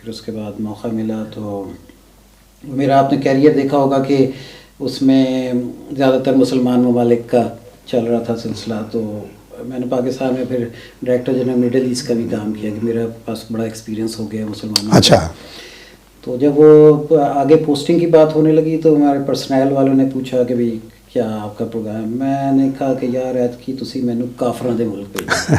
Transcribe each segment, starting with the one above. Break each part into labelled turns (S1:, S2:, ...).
S1: پھر اس کے بعد موقع ملا تو میرا آپ نے کیریئر دیکھا ہوگا کہ اس میں زیادہ تر مسلمان ممالک کا چل رہا تھا سلسلہ. تو میں نے پاکستان میں پھر ڈائریکٹر جنرل میڈل ایسٹ کا بھی کام کیا کہ میرا پاس بڑا ایکسپیرینس ہو گیا مسلمانوں.
S2: اچھا.
S1: تو جب وہ آگے پوسٹنگ کی بات ہونے لگی تو ہمارے پرسنل والوں نے پوچھا کہ بھئی کیا آپ کا پروگرام. میں نے کہا کہ یار ایتکی تسی مینوں کافراں دے ملک بھیجو.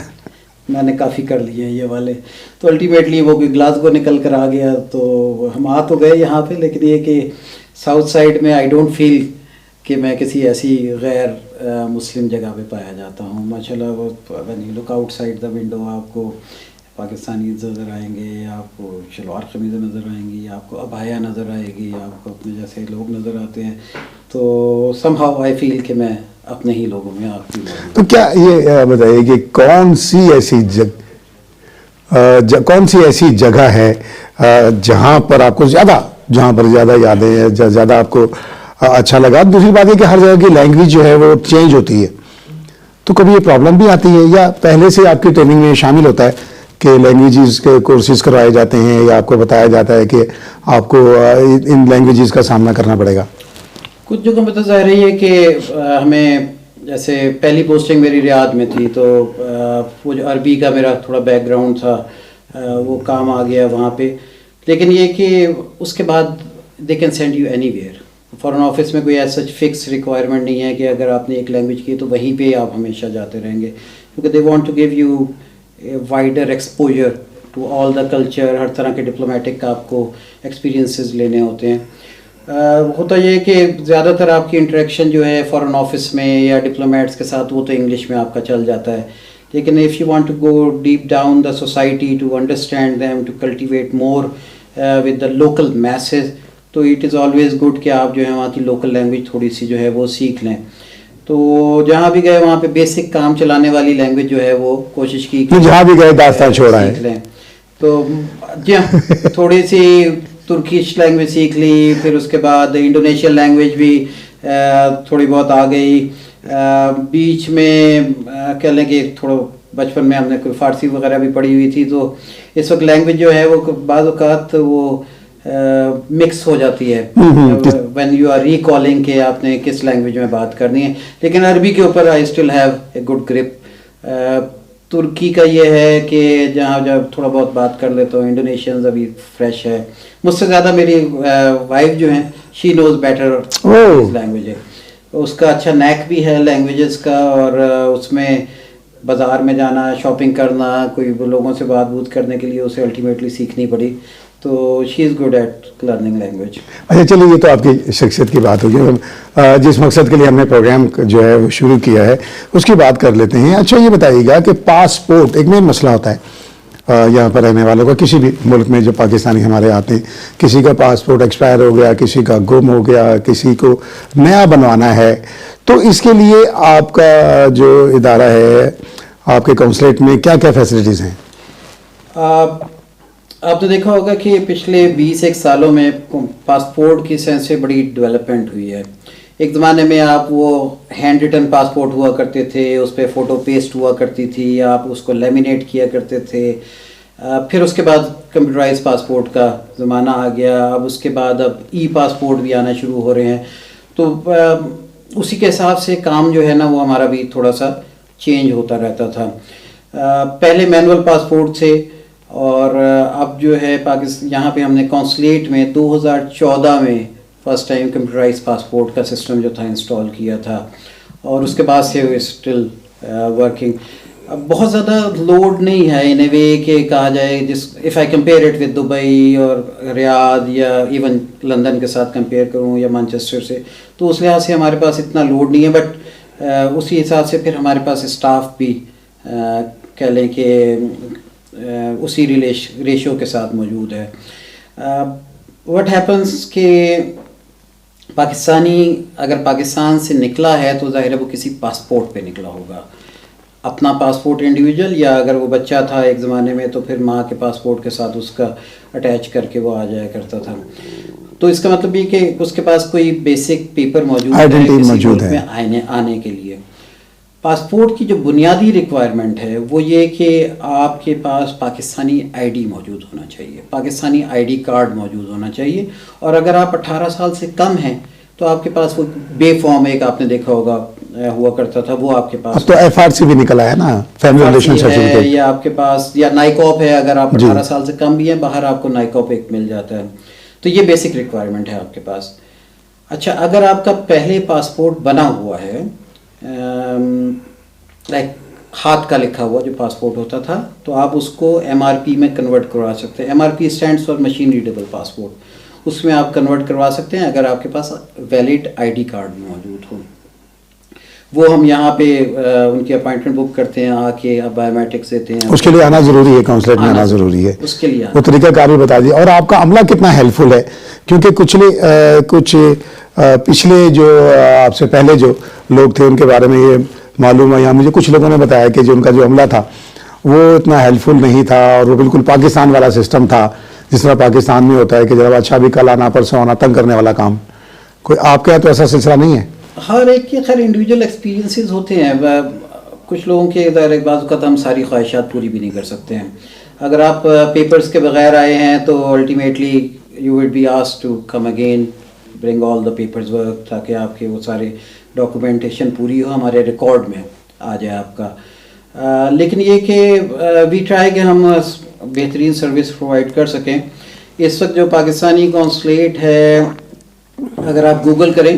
S1: میں نے کافی کر لیے ہیں یہ والے. تو الٹیمیٹلی وہ بھی گلاسگو نکل کر آ گیا. تو ہم آ تو گئے یہاں پہ, لیکن یہ کہ ساؤتھ سائڈ میں آئی ڈونٹ فیل کہ میں کسی ایسی غیر مسلم جگہ پہ پایا جاتا ہوں. ماشاء اللہ وہ when you look outside the window آپ کو پاکستانی نظر آئیں گے, آپ کو شلوار قمیضیں نظر آئیں گی, آپ کو عبایا نظر آئے گی, آپ کو اپنے جیسے لوگ نظر آتے ہیں. تو سم ہاؤ آئی فیل کہ میں اپنے ہی لوگوں میں آتی ہوں.
S2: تو کیا یہ بتائیے کہ کون سی ایسی جگہ ہے جہاں پر آپ کو زیادہ یادیں ہیں, زیادہ آپ کو اچھا لگا؟ دوسری بات ہے کہ ہر جگہ کی لینگویج جو ہے وہ چینج ہوتی ہے, تو کبھی یہ پرابلم بھی آتی ہے یا پہلے سے آپ کی ٹریننگ میں شامل ہوتا ہے کہ لینگویجز کے کورسز کروائے جاتے ہیں یا آپ کو بتایا جاتا ہے کہ آپ کو ان لینگویجز کا سامنا کرنا پڑے گا؟
S1: کچھ جگہوں پہ تو ظاہر ہے کہ ہمیں جیسے پہلی پوسٹنگ میری ریاض میں تھی تو وہ جو عربی کا میرا تھوڑا بیک گراؤنڈ تھا وہ کام آ گیا وہاں پہ. لیکن یہ کہ اس کے بعد they can send you any where. Foreign office میں کوئی ایسا فکس ریکوائرمنٹ نہیں ہے کہ اگر آپ نے ایک لینگویج کی تو وہیں پہ آپ ہمیشہ جاتے رہیں گے, کیونکہ they want to give you wider exposure to all the culture. ہر طرح کے ڈپلومیٹک آپ کو ایکسپیرینسز لینے ہوتے ہیں. ہوتا یہ کہ زیادہ تر آپ کی انٹریکشن جو ہے فارن آفس میں یا ڈپلومیٹس کے ساتھ وہ تو انگلش میں آپ کا چل جاتا ہے, لیکن if you want to go deep down the society to understand them to cultivate more with the local masses, تو اٹ از آلویز گڈ کہ آپ جو ہے وہاں کی لوکل لینگویج تھوڑی سی جو ہے وہ سیکھ لیں. تو جہاں بھی گئے وہاں پہ بیسک کام چلانے والی لینگویج جو ہے وہ کوشش کی کہ
S2: جہاں بھی گئے داستان چھوڑا ہے
S1: سیکھ لیں. تو جی تھوڑی سی ترکیش لینگویج سیکھ لی, پھر اس کے بعد انڈونیشین لینگویج بھی تھوڑی بہت آ گئی. بیچ میں کہہ لیں کہ تھوڑا بچپن میں ہم نے کوئی فارسی وغیرہ بھی پڑھی ہوئی تھی, تو اس وقت لینگویج جو ہے وہ بعض اوقات وہ مکس ہو جاتی ہے وین یو آر ریکالنگ کہ آپ نے کس لینگویج میں بات کرنی ہے. لیکن عربی کے اوپر I still have a good grip. ترکی کا یہ ہے کہ جہاں جب تھوڑا بہت بات کر لیتا ہوں. انڈونیشینز ابھی فریش ہے مجھ سے زیادہ. میری وائف جو ہیں شی نوز بیٹر لینگویج ہے, اس کا اچھا نیک بھی ہے لینگویجز کا, اور اس میں بازار میں جانا, شاپنگ کرنا, کوئی لوگوں سے بات بوت کرنے کے لیے اسے الٹیمیٹلی سیکھنی پڑی. تو she is good at learning language.
S2: اچھا چلیے, یہ تو آپ کی شخصیت کی بات ہوگی. جس مقصد کے لیے ہم نے پروگرام جو ہے وہ شروع کیا ہے اس کی بات کر لیتے ہیں. اچھا یہ بتائیے گا کہ پاسپورٹ ایک مین مسئلہ ہوتا ہے یہاں پر رہنے والوں کا, کسی بھی ملک میں جو پاکستانی ہمارے آتے ہیں, کسی کا پاسپورٹ ایکسپائر ہو گیا, کسی کا گم ہو گیا, کسی کو نیا بنوانا ہے, تو اس کے لیے آپ کا جو ادارہ ہے آپ کے کونسلیٹ میں کیا کیا فیسلٹیز ہیں؟
S1: آپ نے دیکھا ہوگا کہ پچھلے 20 سالوں میں پاسپورٹ کی سینس سے بڑی ڈیولپمنٹ ہوئی ہے. ایک زمانے میں آپ وہ ہینڈ ریٹن پاسپورٹ ہوا کرتے تھے, اس پہ فوٹو پیسٹ ہوا کرتی تھی, آپ اس کو لیمینیٹ کیا کرتے تھے. پھر اس کے بعد کمپیوٹرائز پاسپورٹ کا زمانہ آ گیا. اب اس کے بعد اب ای پاسپورٹ بھی آنا شروع ہو رہے ہیں. تو اسی کے حساب سے کام جو ہے نا وہ ہمارا بھی تھوڑا سا چینج ہوتا رہتا تھا. پہلے مینول پاسپورٹ تھے, اور اب جو ہے یہاں پہ ہم نے کونسلیٹ میں 2014 میں فرسٹ ٹائم کمپیوٹرائز پاسپورٹ کا سسٹم جو تھا انسٹال کیا تھا, اور اس کے بعد سے وہ اسٹل ورکنگ. بہت زیادہ لوڈ نہیں ہے ان اے وے کہ کہا جائے if I compare it with Dubai اور ریاض یا ایون لندن کے ساتھ کمپیئر کروں یا مانچسٹر سے, تو اس لحاظ سے ہمارے پاس اتنا لوڈ نہیں ہے. بٹ اسی حساب سے پھر ہمارے پاس اسٹاف بھی کہہ لیں کہ اسی ریشو کے ساتھ موجود ہے. واٹ ہیپنس کہ پاکستانی اگر پاکستان سے نکلا ہے تو ظاہر ہے وہ کسی پاسپورٹ پہ نکلا ہوگا, اپنا پاسپورٹ انڈیویجول, یا اگر وہ بچہ تھا ایک زمانے میں تو پھر ماں کے پاسپورٹ کے ساتھ اس کا اٹیچ کر کے وہ آ جایا کرتا تھا. تو اس کا مطلب یہ کہ اس کے پاس کوئی بیسک پیپر موجود ہے کسی ملک میں آنے کے لیے. پاسپورٹ کی جو بنیادی ریکوائرمنٹ ہے وہ یہ کہ آپ کے پاس پاکستانی آئی ڈی موجود ہونا چاہیے، پاکستانی آئی ڈی کارڈ موجود ہونا چاہیے، اور اگر آپ 18 سال سے کم ہیں تو آپ کے پاس وہ بے فارم ایک آپ نے دیکھا ہوگا ہوا کرتا تھا، وہ آپ کے پاس
S2: اب تو ایف آر سی بھی نکلا ہے نا، فیملی ریلیشن
S1: ہے،
S2: سرٹیفکیٹ.
S1: یا آپ کے پاس یا نائکاپ ہے، اگر آپ 18 سال سے کم بھی ہیں باہر آپ کو نائکاپ ایک مل جاتا ہے. تو یہ بیسک ریکوائرمنٹ ہے آپ کے پاس. اچھا، اگر آپ کا پہلے پاسپورٹ بنا ہوا ہے، لائک ہاتھ کا لکھا ہوا جو پاسپورٹ ہوتا تھا، تو آپ اس کو ایم آر پی میں کنورٹ کروا سکتے ہیں. M R P stands for machine readable passport. اس میں آپ کنورٹ کروا سکتے ہیں اگر آپ کے پاس ویلڈ آئی ڈی کارڈ موجود ہو. وہ ہم یہاں پہ ان کی اپائنٹمنٹ بک کرتے ہیں، آ کے اب بایو میٹرکس دیتے ہیں.
S2: اس کے لیے آنا ضروری ہے، کونسلیٹ میں آنا ضروری ہے.
S1: اس کے لیے
S2: وہ طریقہ کار بھی بتا دیے. اور آپ کا عملہ کتنا ہیلپ فل ہے، کیونکہ کچھ پچھلے جو آپ سے پہلے جو لوگ تھے ان کے بارے میں یہ معلوم ہے، یا مجھے کچھ لوگوں نے بتایا کہ جو ان کا جو عملہ تھا وہ اتنا ہیلپ فل نہیں تھا، اور وہ بالکل پاکستان والا سسٹم تھا، جس طرح پاکستان میں ہوتا ہے کہ جب اچھا بھی کل آنا پرسوں آنا، تنگ کرنے والا کام. کوئی آپ کے یہاں تو ایسا سلسلہ نہیں ہے؟
S1: ہر ایک کے خیر انڈیویجول ایکسپیرینسز ہوتے ہیں. کچھ لوگوں کے ظاہر ایک بعض اوقات ہم ساری خواہشات پوری بھی نہیں کر سکتے ہیں. اگر آپ پیپرز کے بغیر آئے ہیں تو ultimately you would be asked to come again, bring all the papers work, تاکہ آپ کے وہ سارے ڈاکومنٹیشن پوری ہو، ہمارے ریکارڈ میں آ جائے آپ کا. لیکن یہ کہ وی ٹرائی کہ ہم بہترین سروس پرووائڈ کر سکیں. اس وقت جو پاکستانی کونسلیٹ ہے، اگر آپ گوگل کریں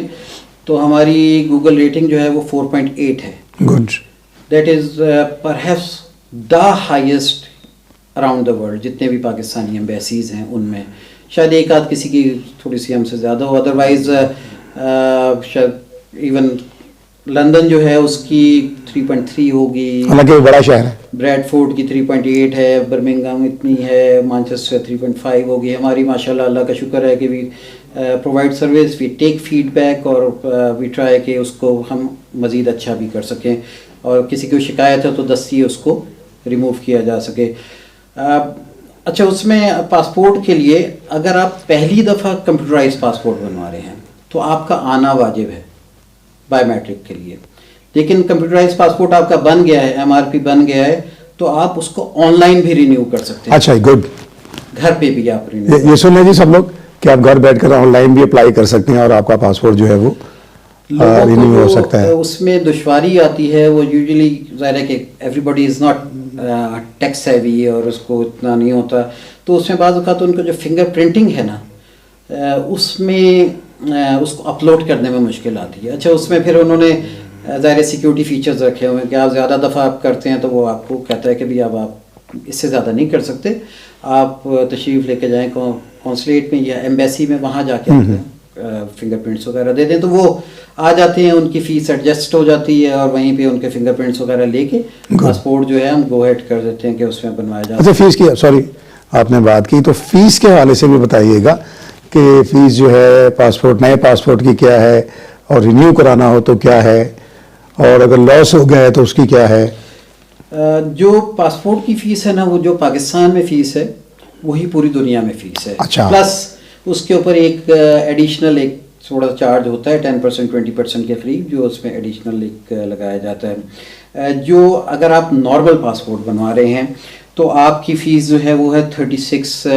S1: تو ہماری گوگل ریٹنگ جو ہے وہ 4.8 ہے.
S2: Good.
S1: That is perhaps the highest around the world. جتنے بھی پاکستانی ایمبیسیز ہیں ان میں شاید ایک آدھ کسی کی تھوڑی سی ہم سے زیادہ ہو، ادروائز شاید ایون لندن جو ہے اس کی 3.3 ہوگی،
S2: حالانکہ بڑا شہر ہے.
S1: بریڈ فورڈ کی 3.8 ہے، برمنگھم اتنی ہے، مانچسٹر 3.5 ہوگی. ہماری ماشاءاللہ اللہ کا شکر ہے کہ we provide service, we take feedback, اور وی ٹرائی کہ اس کو ہم مزید اچھا بھی کر سکیں، اور کسی کو شکایت ہے تو دستی اس کو ریموو کیا جا سکے. اچھا، اس میں پاسپورٹ کے لیے اگر آپ پہلی دفعہ کمپیوٹرائز پاسپورٹ بنوا رہے ہیں تو آپ کا آنا واجب ہے بایو میٹرک کے لیے. لیکن کمپیوٹرائز پاسپورٹ آپ کا بن گیا ہے، ایم آر پی بن گیا ہے، تو آپ اس کو آن لائن بھی رینیو کر سکتے ہیں.
S2: اچھا، گڈ.
S1: گھر پہ بھی آپ رینیو
S2: یہ سن لیں جی سب لوگ کہ آپ گھر بیٹھ کر آن لائن بھی اپلائی کر سکتے ہیں، اور آپ کا پاسپورٹ جو ہے وہ رینیو ہو سکتا ہے.
S1: اس میں دشواری آتی ہے، وہ یوزلی ظاہر ہے کہ every body is not take savvy, اور اس کو اتنا نہیں ہوتا. تو اس میں بعض اوقات ان کا جو فنگر پرنٹنگ ہے نا، اس میں اس کو اپلوڈ کرنے میں مشکل آتی ہے. اچھا، اس میں پھر انہوں نے ظاہر سیکیورٹی فیچرز رکھے ہوئے ہیں کہ آپ زیادہ دفعہ آپ کرتے ہیں تو وہ آپ کو کہتا ہے کہ بھی اب آپ اس سے زیادہ نہیں کر سکتے، آپ تشریف لے کے جائیں کونسلیٹ میں یا ایمبیسی میں، وہاں جا کے فنگر پرنٹس وغیرہ دے دیں تو وہ آ جاتے ہیں. ان کی فیس ایڈجسٹ ہو جاتی ہے، اور وہیں پہ ان کے فنگر پرنٹس وغیرہ لے کے پاسپورٹ جو ہے ہم گو ہیڈ کر دیتے ہیں کہ اس میں بنوایا جاتا ہے.
S2: اچھا، فیس کی سوری آپ نے بات کی، تو فیس کے حوالے سے بھی بتائیے گا کہ فیس جو ہے پاسپورٹ، نئے پاسپورٹ کی کیا ہے، اور رینیو کرانا ہو تو کیا ہے، اور اگر لاس ہو گیا ہے تو اس کی کیا ہے.
S1: جو پاسپورٹ کی فیس ہے نا، وہ جو پاکستان میں فیس ہے وہی پوری دنیا میں فیس ہے.
S2: اچھا.
S1: پلس اس کے اوپر ایک ایڈیشنل ایک تھوڑا چارج ہوتا ہے 10% 20% کے قریب، جو اس میں ایڈیشنل ایک لگایا جاتا ہے. جو اگر آپ نارمل پاسپورٹ بنوا رہے ہیں تو آپ کی فیس جو ہے وہ ہے 36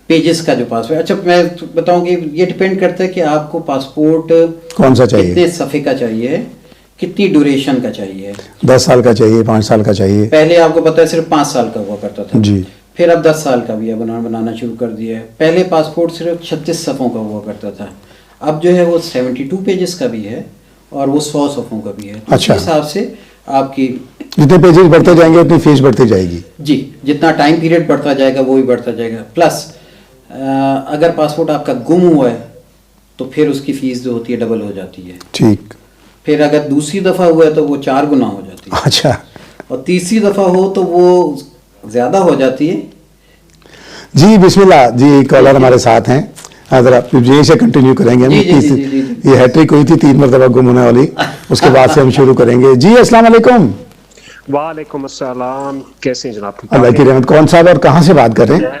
S1: پیجز کا جو پاسپورٹ. اچھا، میں بتاؤں کہ یہ ڈپینڈ کرتا ہے کہ آپ کو پاسپورٹ
S2: کون سا چاہیے،
S1: کتنے صفحے کا چاہیے، کتنی ڈوریشن کا چاہیے.
S2: 10 سال کا چاہیے، 5 سال کا چاہیے.
S1: پہلے آپ کو پتہ ہے صرف 5 سال کا ہوا کرتا تھا
S2: جی.
S1: پھر اب 10 سال کا بھی ہے بنانا شروع کر دیا ہے. پہلے پاسپورٹ صرف 36 صفحوں کا ہوا کرتا تھا، اب جو ہے وہ 72 پیجز کا بھی ہے اور وہ 100 صفحوں کا بھی ہے.
S2: اچھا.
S1: اس حساب سے آپ کی
S2: جتنے پیجز بڑھتے جائیں گے اتنی فیس بڑھتی جائے گی.
S1: جی، جتنا ٹائم پیریڈ بڑھتا جائے گا وہ بھی بڑھتا جائے گا. پلس اگر پاسپورٹ آپ کا گم ہوا ہے تو پھر اس کی فیس جو ہوتی ہے ڈبل ہو جاتی ہے.
S2: ٹھیک.
S1: پھر اگر دوسری دفعہ ہوا ہے تو وہ 4 گنا ہو جاتی ہے.
S2: اچھا.
S1: اور تیسری دفعہ ہو تو وہ زیادہ ہو جاتی ہے.
S2: جی بسم اللہ. جی کالر ہمارے ساتھ ہیں، ذرا یہیں سے کنٹینیو کریں گے. یہ ہیٹرک ہوئی تھی 3 مرتبہ گم ہونے والی، اس کے بعد سے ہم شروع کریں گے. جی السلام علیکم.
S3: وعلیکم السلام. کیسے ہیں جناب؟
S2: اللہ کی رحمت. کون صاحب اور کہاں سے بات کر رہے ہیں؟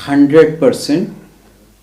S1: 100%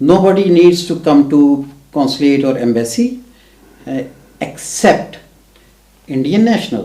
S1: Nobody needs to come to consulate or embassy except Indian national,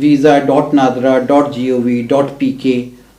S1: visa.nadra.gov.pk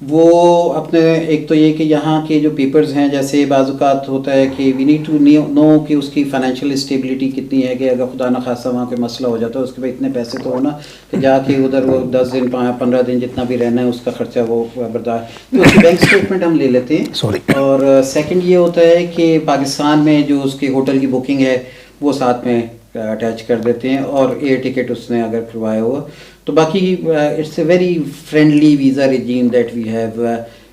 S1: وہ اپنے ایک تو یہ کہ یہاں کے جو پیپرز ہیں، جیسے بعض اوقات ہوتا ہے کہ وی نیڈ ٹو نو کہ اس کی فائنینشیل اسٹیبلٹی کتنی ہے، کہ اگر خدا نخواستہ وہاں پہ مسئلہ ہو جاتا ہے اس کے بعد اتنے پیسے تو ہونا کہ جا کے ادھر وہ 10 دن 15 دن جتنا بھی رہنا ہے اس کا خرچہ وہ برداشت، تو اس کی بینک اسٹیٹمنٹ ہم لے لیتے ہیں. اور سیکنڈ یہ ہوتا ہے کہ پاکستان میں جو اس کی ہوٹل کی بکنگ ہے وہ ساتھ میں اٹیچ کر دیتے ہیں، اور ایئر ٹکٹ اس نے اگر کروایا ہوا تو باقی it's a very friendly visa regime that we have.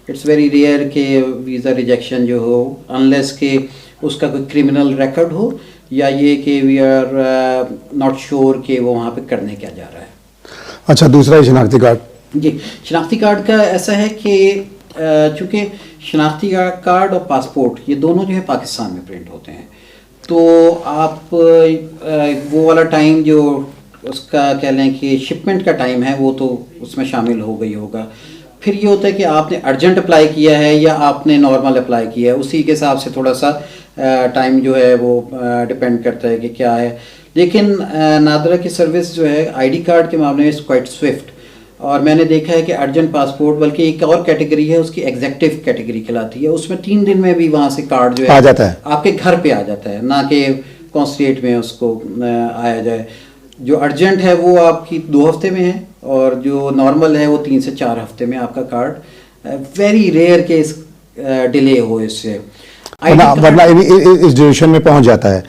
S1: It's very rare کہ ویزا ریجیکشن جو ہو انلیس کہ اس کا کوئی کرمنل ریکارڈ ہو، یا یہ کہ وی آر ناٹ شیور کہ وہ وہاں پہ کرنے کیا جا رہا ہے.
S2: اچھا، دوسرا ہے شناختی کارڈ.
S1: جی، شناختی کارڈ کا ایسا ہے کہ چونکہ شناختی کارڈ اور پاسپورٹ یہ دونوں جو ہے پاکستان میں پرنٹ ہوتے ہیں، تو آپ وہ والا ٹائم جو اس کا کہہ لیں کہ شپمنٹ کا ٹائم ہے وہ تو اس میں شامل ہو گئی ہوگا. پھر یہ ہوتا ہے کہ آپ نے ارجنٹ اپلائی کیا ہے یا آپ نے نارمل اپلائی کیا ہے، اسی کے حساب سے تھوڑا سا ٹائم جو ہے وہ ڈپینڈ کرتا ہے کہ کیا ہے. لیکن نادرا کی سروس جو ہے آئی ڈی کارڈ کے معاملے میں کوائٹ سوئفٹ، اور میں نے دیکھا ہے کہ ارجنٹ پاسپورٹ بلکہ ایک اور کیٹیگری ہے اس کی ایگزیکٹو کیٹیگری کھلاتی ہے، اس میں 3 دن میں بھی وہاں سے کارڈ جو ہے
S2: آ جاتا ہے،
S1: آپ کے گھر پہ آ جاتا ہے، نہ کہ کانسولیٹ میں اس کو آیا جائے. جو ارجنٹ ہے وہ آپ کی 2 ہفتے میں ہے، اور جو نارمل ہے وہ 3 سے 4 ہفتے میں آپ کا کارڈ. ویری ریئر کہ ڈیلے ہو اس سے،
S2: ورنہ اس ڈیوریشن میں پہنچ جاتا ہے.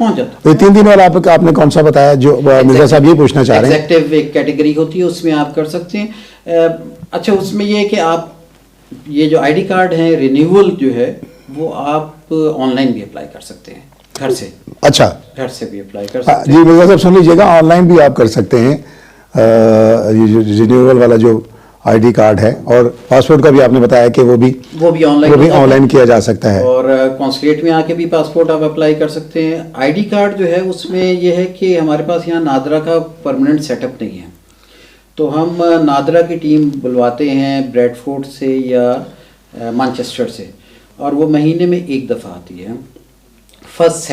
S2: یہ 3 دن والا آپ نے کون سا بتایا جو مرزا صاحب یہ پوچھنا چاہ رہے ہیں؟
S1: ایگزیکٹو ایک کیٹیگری ہوتی ہے، اس میں آپ کر سکتے ہیں. اچھا، اس میں یہ ہے کہ آپ یہ جو آئی ڈی کارڈ ہے رینیول جو ہے وہ آپ آن لائن بھی اپلائی کر سکتے ہیں گھر سے.
S2: اچھا،
S1: گھر سے بھی اپلائی کر سکتے
S2: جی مرزا صاحب سن لیجیے گا، آن لائن بھی آپ کر سکتے ہیں یہ جو رینیول والا جو آئی ڈی کارڈ ہے، اور پاسپورٹ کا بھی آپ نے بتایا کہ وہ بھی آن لائن کیا جا سکتا ہے،
S1: اور کانسولیٹ میں آ کے بھی پاسپورٹ آپ اپلائی کر سکتے ہیں. آئی ڈی کارڈ جو ہے اس میں یہ ہے کہ ہمارے پاس یہاں نادرا کا پرماننٹ سیٹ اپ نہیں ہے، تو ہم نادرا کی ٹیم بلواتے ہیں بریڈ فورڈ سے یا مانچسٹر سے، اور وہ مہینے میں 1 دفعہ آتی ہے. فرسٹ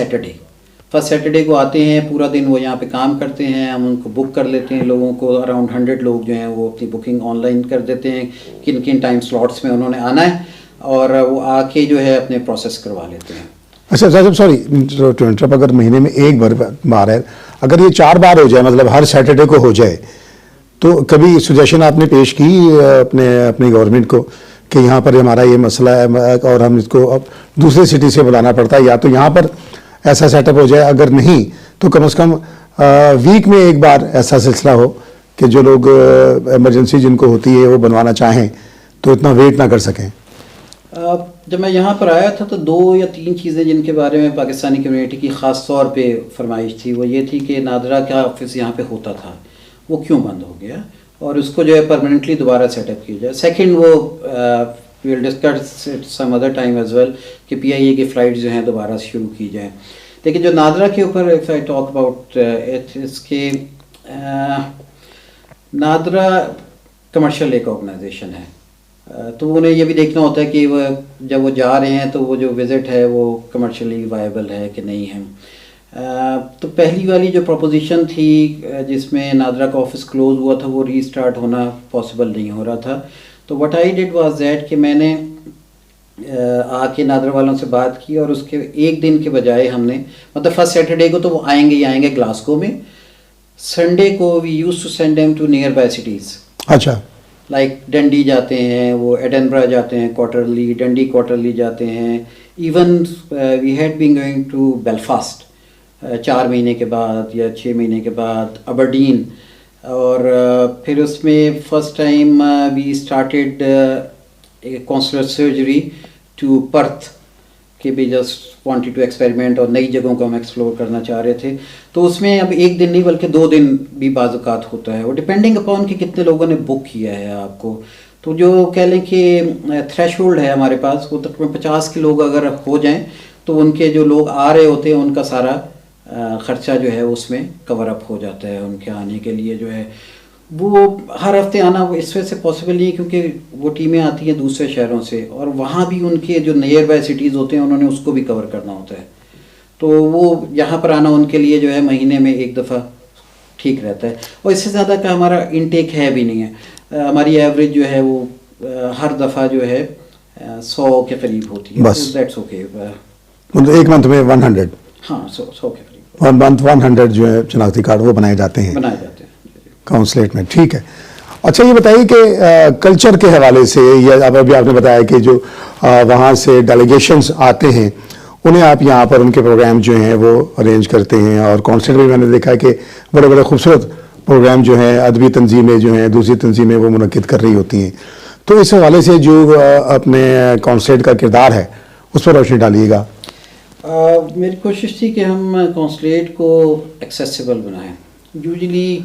S1: سیٹرڈے کو آتے ہیں، پورا دن وہ یہاں پہ کام کرتے ہیں، ہم ان کو بک کر لیتے ہیں. لوگوں کو اراؤنڈ 100 لوگ جو ہیں وہ اپنی بکنگ آن لائن کر دیتے ہیں کن کن ٹائم سلاٹس میں انہوں نے آنا ہے، اور وہ آ کے جو ہے اپنے پروسیس کروا لیتے ہیں.
S2: اچھا صاحب سوری، اگر مہینے میں 1 بار ہے، اگر یہ 4 بار ہو جائے، مطلب ہر سیٹرڈے کو ہو جائے، تو کبھی سجیشن آپ نے پیش کی اپنی گورنمنٹ کو کہ یہاں پر ہمارا یہ مسئلہ ہے اور ہم اس کو اب دوسرے سٹی سے بلانا پڑتا ہے، یا تو یہاں پر ایسا سیٹ اپ ہو جائے، اگر نہیں تو کم از کم ویک میں 1 بار ایسا سلسلہ ہو کہ جو لوگ ایمرجنسی جن کو ہوتی ہے وہ بنوانا چاہیں تو اتنا ویٹ نہ کر سکیں.
S1: جب میں یہاں پر آیا تھا تو 2 یا 3 چیزیں جن کے بارے میں پاکستانی کمیونٹی کی خاص طور پہ فرمائش تھی، وہ یہ تھی کہ نادرا کا آفس یہاں پہ ہوتا تھا وہ کیوں بند ہو گیا، اور اس کو جو ہے پرماننٹلی دوبارہ سیٹ اپ کیا جائے. سیکنڈ، وہ we will discuss some other time as well کہ پی آئی اے کی فلائٹ جو ہیں دوبارہ شروع کی جائیں. لیکن جو نادرا کے اوپر اف آئی ٹاک اباؤٹ اس کے نادرا کمرشل ایک آرگنائزیشن ہے، تو انہیں یہ بھی دیکھنا ہوتا ہے کہ وہ جب وہ جا رہے ہیں تو وہ جو وزٹ ہے وہ کمرشلی وائبل ہے کہ نہیں ہے. تو پہلی والی جو پروپوزیشن تھی جس میں نادرا کا آفس کلوز ہوا تھا وہ ری سٹارٹ ہونا پاسبل نہیں ہو رہا تھا. تو وٹ آئی ڈڈ واز دیٹ کہ میں نے آ کے نادرا والوں سے بات کی، اور اس کے 1 دن کے بجائے ہم نے مطلب فرسٹ سیٹرڈے کو تو وہ آئیں گے گلاسکو میں، سنڈے کو we use to send them to nearby cities.
S2: اچھا،
S1: لائک ڈنڈی جاتے ہیں، وہ ایڈنبرا جاتے ہیں کوارٹرلی، ڈنڈی کوارٹرلی جاتے ہیں. Even we had been going to Belfast 4 مہینے کے بعد یا 6 مہینے کے بعد، ابرڈین. اور پھر اس میں first time we started counsellor surgery to Perth کہ بھی جسٹ وانٹیڈ ٹو ایکسپیریمنٹ، اور نئی جگہوں کو ہم ایکسپلور کرنا چاہ رہے تھے. تو اس میں اب 1 دن نہیں بلکہ 2 دن بھی بعض اوقات ہوتا ہے، وہ ڈپینڈنگ اپون کہ کتنے لوگوں نے بک کیا ہے آپ کو. تو جو کہہ لیں کہ تھریش ہولڈ ہے ہمارے پاس، وہ تقریباً 50 کے لوگ اگر ہو جائیں تو ان کے جو لوگ آ رہے ہوتے ہیں ان کا سارا خرچہ جو ہے اس میں کور اپ ہو جاتا ہے. ان کے آنے کے لیے جو ہے وہ ہر ہفتے آنا وہ اس وجہ سے پاسبل نہیں ہے کیونکہ وہ ٹیمیں آتی ہیں دوسرے شہروں سے، اور وہاں بھی ان کے جو نیئر بائی سٹیز ہوتے ہیں انہوں نے اس کو بھی کور کرنا ہوتا ہے. تو وہ یہاں پر آنا ان کے لیے جو ہے مہینے میں 1 دفعہ ٹھیک رہتا ہے، اور اس سے زیادہ کا ہمارا انٹیک ہے بھی نہیں ہے. ہماری ایوریج جو ہے وہ ہر دفعہ جو ہے 100 کے قریب ہوتی ہے.
S2: بس.
S1: That's okay.
S2: مطلب ایک منتھ میں 100.
S1: ہاں 100 کے قریب
S2: 1 منتھ 100 جو ہے شناختی کارڈ وہ بنائے جاتے ہیں
S1: بنائے جاتے ہیں.
S2: کونسلیٹ میں. ٹھیک ہے. اچھا یہ بتائیے کہ کلچر کے حوالے سے یا اب ابھی آپ نے بتایا کہ جو وہاں سے ڈیلیگیشنز آتے ہیں انہیں آپ یہاں پر ان کے پروگرام جو ہیں وہ ارینج کرتے ہیں, اور کونسلیٹ میں نے دیکھا کہ بڑے بڑے خوبصورت پروگرام جو ہیں ادبی تنظیمیں جو ہیں دوسری تنظیمیں وہ منعقد کر رہی ہوتی ہیں. تو اس حوالے سے جو اپنے کونسلیٹ کا کردار ہے اس پر روشنی ڈالیے گا.
S1: میری کوشش تھی کہ ہم کونسلیٹ کو ایکسیسیبل بنائیں. یوزلی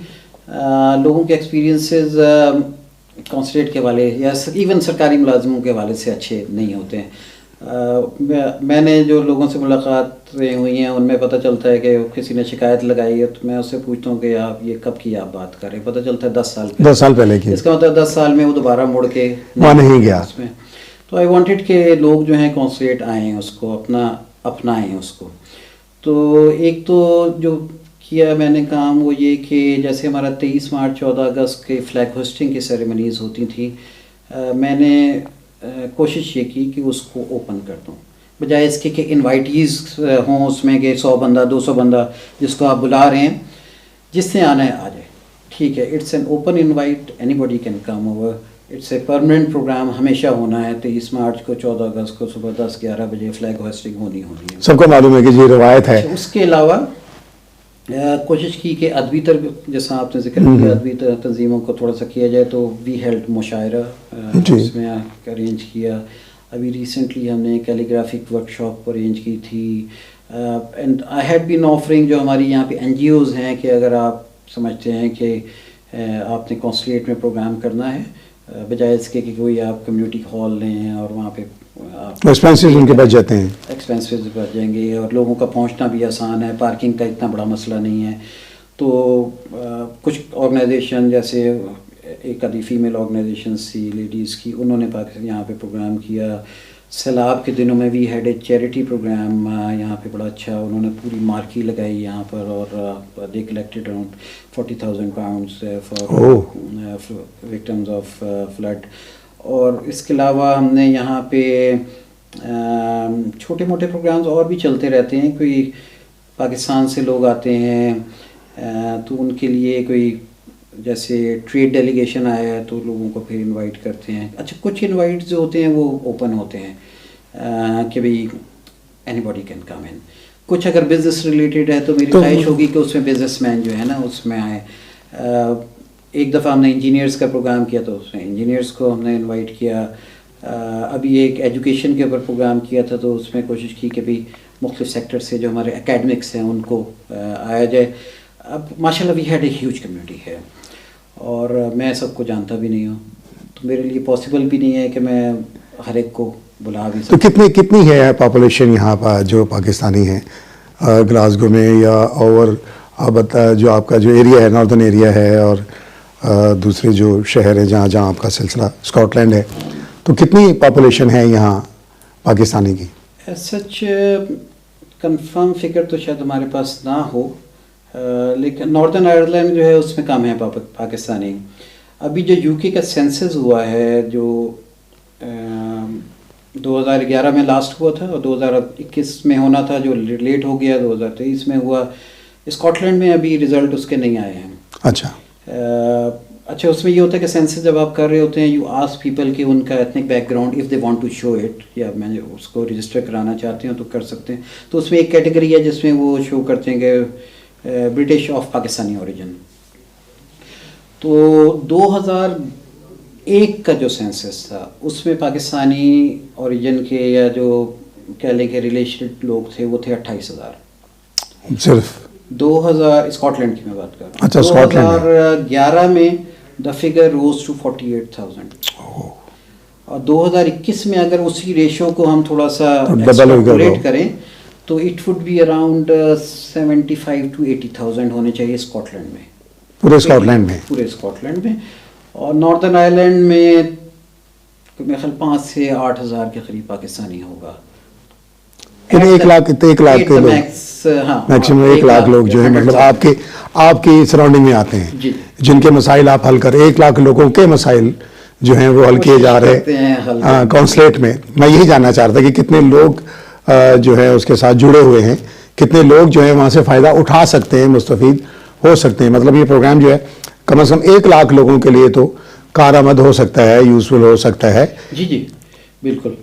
S1: لوگوں کے ایکسپیرینسز کونسلیٹ کے حوالے یا ایون سرکاری ملازموں کے حوالے سے اچھے نہیں ہوتے ہیں. میں نے جو لوگوں سے ملاقاتیں ہوئی ہیں ان میں پتہ چلتا ہے کہ کسی نے شکایت لگائی ہے تو میں اس سے پوچھتا ہوں کہ آپ یہ کب کی آپ بات کر رہے ہیں. پتہ چلتا ہے 10 سال پہلے
S2: کی.
S1: اس کا مطلب 10 سال میں وہ دوبارہ مڑ کے
S2: وہاں نہیں گیا
S1: اس میں. تو آئی وانٹیڈ کہ لوگ جو ہیں کونسلیٹ آئیں, اس کو اپنائیں اس کو. تو ایک تو جو کیا میں نے کام وہ یہ کہ جیسے ہمارا 23 مارچ 14 اگست کے فلیگ ہوسٹنگ کی سیریمنیز ہوتی تھیں, میں نے کوشش یہ کی کہ اس کو اوپن کر دوں, بجائے اس کے کہ انوائٹیز ہوں اس میں کہ 100 بندہ 200 بندہ جس کو آپ بلا رہے ہیں, جس سے آنا ہے آ جائے. ٹھیک ہے, it's an open invite, anybody can come over. It's a permanent programme, ہمیشہ ہونا ہے. 23 مارچ کو 14 اگست کو صبح 10-11 بجے فلیگ ہوسٹنگ ہونی ہے.
S2: سب کو معلوم ہے کہ یہ روایت ہے.
S1: اس کے علاوہ کوشش کی کہ ادبی جیسا آپ نے ذکر کیا ادبی تنظیموں کو تھوڑا سا کیا جائے, تو وی ہیلڈ مشاعرہ اس میں ارینج کیا. ابھی ریسنٹلی ہم نے کیلیگرافک ورک شاپ ارینج کی تھی. And I had been offering, جو ہماری یہاں پہ NGOs ہیں, کہ اگر آپ سمجھتے ہیں کہ آپ نے کونسلیٹ میں پروگرام کرنا ہے, بجائے اس کے کہ کوئی آپ کمیونٹی ہال لیں اور وہاں پہ
S2: ایکسپینسز ان کے بچ جاتے ہیں,
S1: ایکسپینسز بچ جائیں گے, اور لوگوں کا پہنچنا بھی آسان ہے, پارکنگ کا اتنا بڑا مسئلہ نہیں ہے. تو کچھ آرگنائزیشن جیسے ایک آدھی فیمیل آرگنائزیشن تھی لیڈیز کی, انہوں نے یہاں پہ پروگرام کیا. سیلاب کے دنوں میں we had a charity programme یہاں پہ بڑا اچھا, انہوں نے پوری مارکی لگائی یہاں پر, اور they collected around 40,000 pounds for victims of flood. اور اس کے علاوہ ہم نے یہاں پہ چھوٹے موٹے پروگرامز اور بھی چلتے رہتے ہیں. کوئی پاکستان سے لوگ آتے ہیں تو ان کے لیے کوئی جیسے ٹریڈ ڈیلیگیشن آیا ہے تو لوگوں کو پھر انوائٹ کرتے ہیں. اچھا کچھ انوائٹ جو ہوتے ہیں وہ اوپن ہوتے ہیں کہ بھئی اینی باڈی کین کم ان. کچھ اگر بزنس ریلیٹڈ ہے تو میری خواہش ہوگی کہ اس میں بزنس مین جو ہے نا اس میں آئے. ایک دفعہ ہم نے انجینئرس کا پروگرام کیا تو اس میں انجینئرس کو ہم نے انوائٹ کیا. ابھی ایک ایجوکیشن کے اوپر پروگرام کیا تھا تو اس میں کوشش کی کہ بھی مختلف سیکٹر سے جو ہمارے اکیڈمکس ہیں ان کو آیا جائے. اب ماشاء اللہ we had a huge community ہے, اور میں سب کو جانتا بھی نہیں ہوں, تو میرے لیے پاسبل بھی نہیں ہے کہ میں ہر ایک کو بلا بھی سکوں.
S2: تو کتنی ہے پاپولیشن یہاں پر جو پاکستانی ہیں گلاسگو میں, یا اور جو آپ کا جو ایریا ہے ناردرن ایریا ہے, اور دوسرے جو شہر ہیں جہاں آپ کا سلسلہ اسکاٹ لینڈ ہے, تو کتنی پاپولیشن ہے یہاں پاکستانی کی؟
S1: سچ کنفرم فگر تو شاید ہمارے پاس نہ ہو, لیکن ناردرن آئرلینڈ جو ہے اس میں کم ہے پاکستانی. ابھی جو UK کا سینسس ہوا ہے جو 2011 میں لاسٹ ہوا تھا اور 2021 میں ہونا تھا, جو لیٹ ہو گیا 2023 میں ہوا. اسکاٹ لینڈ میں ابھی رزلٹ اس کے نہیں آئے ہیں.
S2: اچھا
S1: اچھا, اس میں یہ ہوتا ہے کہ سینسس جب آپ کر رہے ہوتے ہیں یو آسک پیپل کہ ان کا ethnic background if they want to show it, یا میں اس کو رجسٹر کرانا چاہتے ہیں تو کر سکتے ہیں. تو اس میں ایک کیٹیگری ہے جس میں وہ شو کرتے ہیں کہ برٹش آف پاکستانی اوریجن. تو 2001 کا جو سینسس تھا اس میں پاکستانی اوریجن کے یا جو کہہ لیں کہ ریلیشنڈ لوگ تھے وہ تھے 28,000
S2: صرف.
S1: 2000 اسکاٹ لینڈ کی میں بات کر رہا ہوں.
S2: اچھا, اسکاٹ لینڈ
S1: 2011 میں دا فگر روز ٹو 48,000, اور 2021 میں اگر اسی ریشو کو ہم تھوڑا سا ایکسٹراپولیٹ کریں تو it would be around 75 to 80,000 ہونے چاہیے اسکاٹ لینڈ میں,
S2: پورے اسکاٹ لینڈ میں.
S1: پورے اسکاٹ لینڈ میں. اور ناردرن آئرلینڈ میں میرے خیال 5 سے 8,000 کے قریب پاکستانی ہوگا.
S2: 1 لاکھ کے لوگ, میکسیمم 1 لاکھ لوگ جو ہیں مطلب آپ کی سراؤنڈنگ میں آتے ہیں, جن کے مسائل آپ حل کر 1 لاکھ لوگوں کے مسائل جو ہیں وہ حل کیے جا رہے
S1: کرتے ہیں حل
S2: ہیں کونسلیٹ میں. میں یہی جاننا چاہ رہا تھا کہ کتنے لوگ جو ہے اس کے ساتھ جڑے ہوئے ہیں, کتنے لوگ جو ہے وہاں سے فائدہ اٹھا سکتے ہیں, مستفید ہو سکتے ہیں. مطلب یہ پروگرام جو ہے کم از کم 1 لاکھ لوگوں کے لیے تو کارآمد ہو سکتا ہے, یوزفل ہو سکتا ہے.
S1: جی بالکل.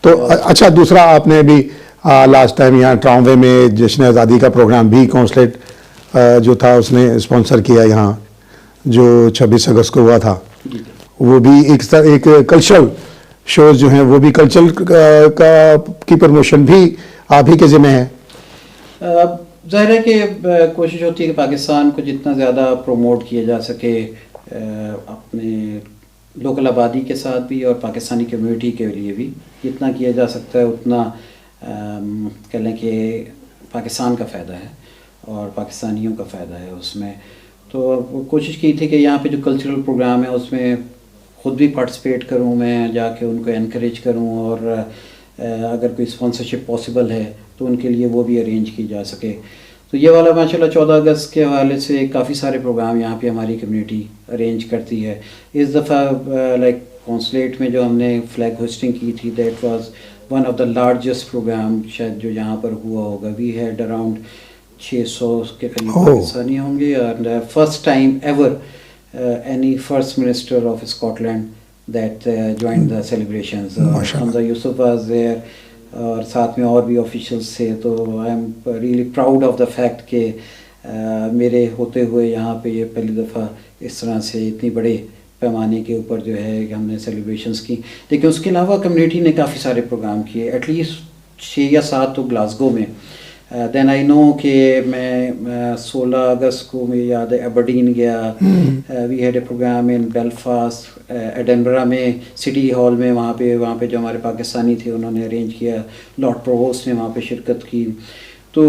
S2: تو اچھا, دوسرا آپ نے بھی لاسٹ ٹائم یہاں ٹراؤنوے میں جشن آزادی کا پروگرام بھی کونسلیٹ جو تھا اس نے اسپانسر کیا یہاں, جو 26 اگست کو ہوا تھا. وہ بھی ایک کلچرل شوز جو ہیں وہ بھی کلچرل کی پروموشن بھی آپ ہی کے ذمہ ہے.
S1: ظاہر ہے کہ کوشش ہوتی ہے کہ پاکستان کو جتنا زیادہ پروموٹ کیا جا سکے اپنے لوکل آبادی کے ساتھ بھی اور پاکستانی کمیونٹی کے لیے بھی جتنا کیا جا سکتا ہے اتنا کہہ لیں کہ پاکستان کا فائدہ ہے اور پاکستانیوں کا فائدہ ہے اس میں. تو کوشش کی تھی کہ یہاں پہ جو کلچرل پروگرام ہے اس میں خود بھی پارٹیسپیٹ کروں, میں جا کے ان کو انکریج کروں, اور اگر کوئی اسپانسرشپ پاسبل ہے تو ان کے لیے وہ بھی ارینج کی جا سکے. تو یہ والا ماشاءاللہ 14 اگست کے حوالے سے کافی سارے پروگرام یہاں پہ ہماری کمیونٹی ارینج کرتی ہے. اس دفعہ لائک کونسلیٹ میں جو ہم نے فلیگ ہوسٹنگ کی تھی, that was one of the largest programme شاید جو یہاں پر ہوا ہوگا. وی ہیڈ اراؤنڈ 600 کے قریب پاکستانی ہوں گے, اور first time ever any first minister of Scotland that joined the celebrations. Hamza Yusuf was there اور ساتھ میں اور بھی آفیشلس تھے. تو I am really proud of the fact کہ میرے ہوتے ہوئے یہاں پہ یہ پہلی دفعہ اس طرح سے اتنی بڑے پیمانے کے اوپر جو ہے کہ ہم نے سیلیبریشنس کی. لیکن اس کے علاوہ کمیونٹی نے کافی سارے پروگرام کیے, ایٹ لیسٹ 6 یا 7 تو گلاسگو میں. دین آئی نو کہ میں 16 اگست کو مجھے یاد ہے ایبرڈین گیا. We had a programme in Belfast, Edinburgh میں سٹی ہال میں, وہاں پہ جو ہمارے پاکستانی تھے انہوں نے ارینج کیا. لارڈ پرووسٹ نے وہاں پہ شرکت کی. تو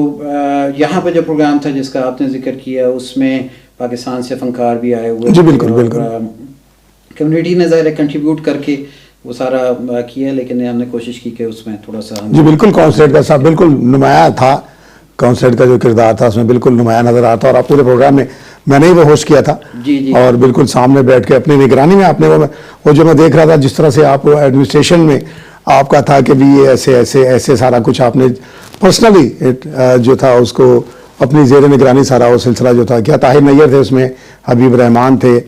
S1: یہاں پہ جو پروگرام تھا جس کا آپ نے ذکر کیا اس میں پاکستان سے فنکار بھی آئے ہوئے.
S2: جی بالکل بالکل.
S1: کمیونٹی نے ظاہر کنٹریبیوٹ کر کے وہ سارا کیا, لیکن ہم نے کوشش کی کہ اس میں تھوڑا سا.
S2: جی بالکل, کونسلیٹ کا صاحب بالکل نمایاں تھا, کونسلیٹ کا جو کردار تھا اس میں بالکل نمایاں نظر آتا. اور آپ پورے پروگرام میں نے ہی وہ ہوسٹ کیا تھا.
S1: جی
S2: اور بالکل سامنے بیٹھ کے اپنی نگرانی میں آپ نے وہ جو میں دیکھ رہا تھا جس طرح سے آپ ایڈمنسٹریشن میں آپ کا تھا کہ بھی یہ ایسے سارا کچھ آپ نے پرسنلی جو تھا اس کو اپنی زیر نگرانی سارا وہ سلسلہ جو تھا کیا. طاہر نیّر تھے اس میں, حبیب رحمان تھے,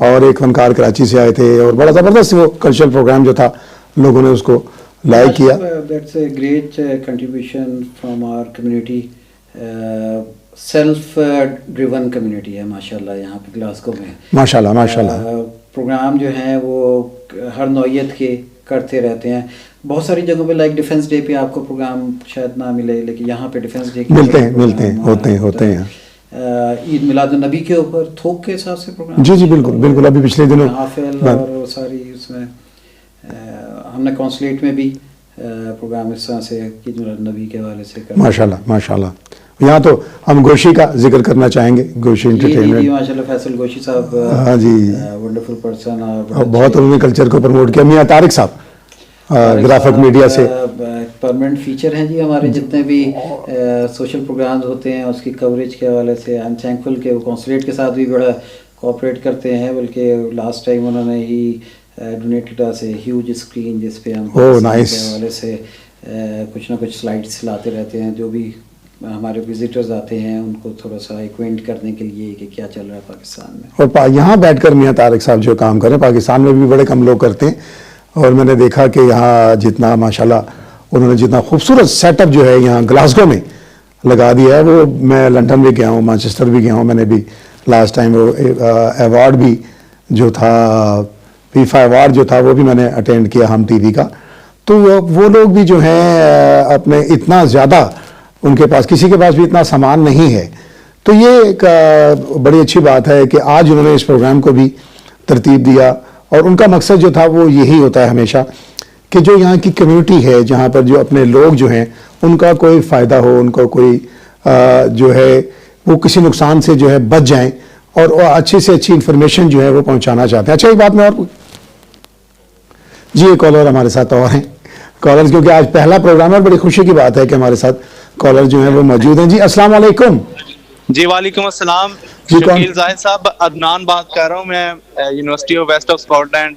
S2: اور ایک فنکار کراچی سے آئے تھے, اور بڑا زبردست وہ کلچرل پروگرام جو تھا لوگوں نے اس کو لائک کیا.
S1: That's a great contribution from our community. Self driven community ہے ماشاءاللہ یہاں پہ گلاسگو میں.
S2: ماشاءاللہ
S1: پروگرام جو ہیں وہ ہر نوعیت کے کرتے رہتے ہیں. بہت ساری جگہوں پہ لائک ڈیفنس ڈے پہ آپ کو پروگرام شاید نہ ملے, لیکن یہاں پہ ڈیفنس ڈے
S2: ملتے ہیں ہوتے ہیں.
S1: عید میلاد النبی کے اوپر تھوک کے حساب سے پروگرام.
S2: جی بالکل بالکل. ابھی پچھلے دنوں
S1: حافل اور ساری اس میں ہم نے کونسلیٹ میں بھی پروگرام اس طرح سے عید میلاد النبی کے حوالے سے کرا.
S2: ماشاءاللہ. یہاں تو ہم گوشی کا ذکر کرنا چاہیں گے, گوشی انٹرٹینمنٹ.
S1: ماشاءاللہ فیصل گوشی صاحب,
S2: ہاں جی,
S1: ونڈرفل پرسن, اور
S2: بہت انہوں نے کلچر کو پروموٹ کیا. میاں طارق صاحب گرافک میڈیا سے
S1: پرماننٹ فیچر ہیں جی ہمارے جتنے بھی سوشل پروگرامز ہوتے ہیں اس کی کوریج کے حوالے سے. آئی ایم تھینکفل کہ وہ کونسلیٹ کے ساتھ بھی بڑا کوآپریٹ کرتے ہیں, بلکہ لاسٹ ٹائم انہوں نے ہی donated us a huge screen جس پہ ہم کے حوالے سے کچھ نہ کچھ سلائڈس لاتے رہتے ہیں. جو بھی ہمارے وزٹرز آتے ہیں ان کو تھوڑا سا ایکوینٹ کرنے کے لیے کہ کیا چل رہا ہے پاکستان میں.
S2: اور یہاں بیٹھ کر میاں طارق صاحب جو کام کریں پاکستان میں بھی بڑے کم لوگ کرتے ہیں. اور میں نے دیکھا کہ یہاں جتنا ماشاءاللہ انہوں نے جتنا خوبصورت سیٹ اپ جو ہے یہاں گلاسگو میں لگا دیا ہے. وہ میں لندن بھی گیا ہوں, مانچسٹر بھی گیا ہوں, میں نے بھی لاسٹ ٹائم وہ ایوارڈ بھی جو تھا فیفا ایوارڈ جو تھا وہ بھی میں نے اٹینڈ کیا ہم ٹی وی کا. تو وہ لوگ بھی جو ہیں اپنے اتنا زیادہ ان کے پاس کسی کے پاس بھی اتنا سامان نہیں ہے. تو یہ ایک بڑی اچھی بات ہے کہ آج انہوں نے اس پروگرام کو بھی ترتیب دیا. اور ان کا مقصد جو تھا وہ یہی ہوتا ہے ہمیشہ کہ جو یہاں کی کمیونٹی ہے جہاں پر جو اپنے لوگ جو ہیں ان کا کوئی فائدہ ہو, ان کو کوئی جو ہے وہ کسی نقصان سے جو ہے بچ جائیں, اور اچھی سے اچھی انفارمیشن جو ہے وہ پہنچانا چاہتے ہیں. اچھا ایک بات میں اور جی ایک کالر ہمارے ساتھ اور ہیں. کالرز کیونکہ آج پہلا پروگرام ہے اور بڑی خوشی کی بات ہے کہ ہمارے ساتھ کالر جو ہیں وہ موجود ہیں. جی السلام علیکم.
S4: جی وعلیکم السلام.
S2: جی
S4: شکیل زاہد صاحب, عدنان بات کر رہا ہوں میں, university of west of Scotland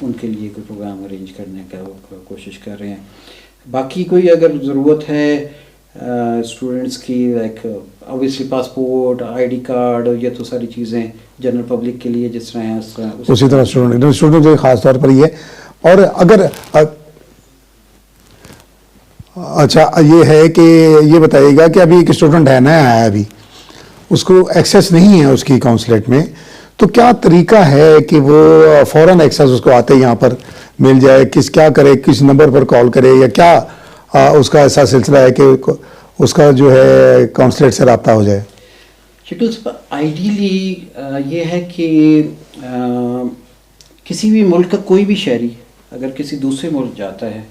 S1: ان کے لیے کوئی پروگرام ارینج کرنے کا وہ کوشش کر رہے ہیں. باقی کوئی اگر ضرورت ہے اسٹوڈنٹس کی like obviously passport ID card یہ تو ساری چیزیں جنرل پبلک کے لیے جس طرح ہیں
S2: اسی طرح اسٹوڈنٹ کے خاص طور پر یہ. اور اگر اچھا یہ ہے کہ یہ بتائیے گا کہ ابھی ایک اسٹوڈنٹ ہے نیا آیا ابھی, اس کو ایکسیس نہیں ہے اس کی کونسلیٹ میں, تو کیا طریقہ ہے کہ وہ فوراً ایکسیس اس کو آتے یہاں پر مل جائے؟ کیا کرے, کس نمبر پر کال کرے, یا کیا اس کا ایسا سلسلہ ہے کہ اس کا جو ہے کونسلیٹ سے رابطہ ہو جائے؟
S1: شکل صاحب آئیڈیلی یہ ہے کہ کسی بھی ملک کا کوئی بھی شہری اگر کسی دوسرے ملک جاتا ہے